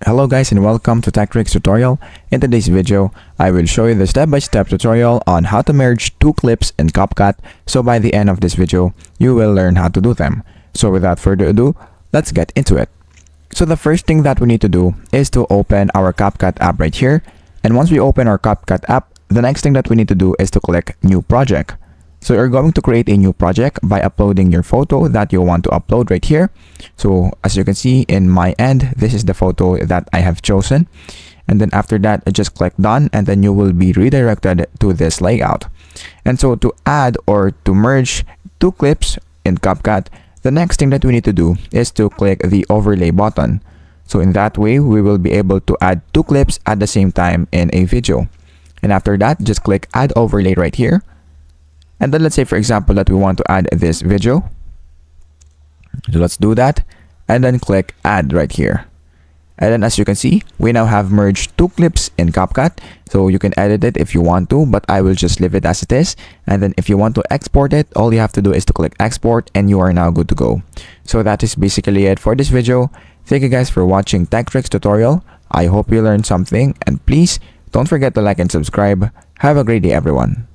Hello guys and welcome to Tech Tricks tutorial. In today's video, I will show you the step-by-step tutorial on how to merge two clips in Capcut. So by the end of this video, you will learn how to do them. So without further ado, let's get into it. So the first thing that we need to do is to open our Capcut app right here. And once we open our Capcut app, the next thing that we need to do is to click New Project. So you're going to create a new project by uploading your photo that you want to upload right here. So as you can see in my end, this is the photo that I have chosen. And then after that, just click done and then you will be redirected to this layout. And so to add or to merge two clips in Capcut, the next thing that we need to do is to click the overlay button. So in that way, we will be able to add two clips at the same time in a video. And after that, just click add overlay right here. And then let's say, for example, that we want to add this video. So let's do that. And then click add right here. And then as you can see, we now have merged two clips in Capcut. So you can edit it if you want to, but I will just leave it as it is. And then if you want to export it, all you have to do is to click export and you are now good to go. So that is basically it for this video. Thank you guys for watching Tech Tricks tutorial. I hope you learned something and please don't forget to like and subscribe. Have a great day everyone.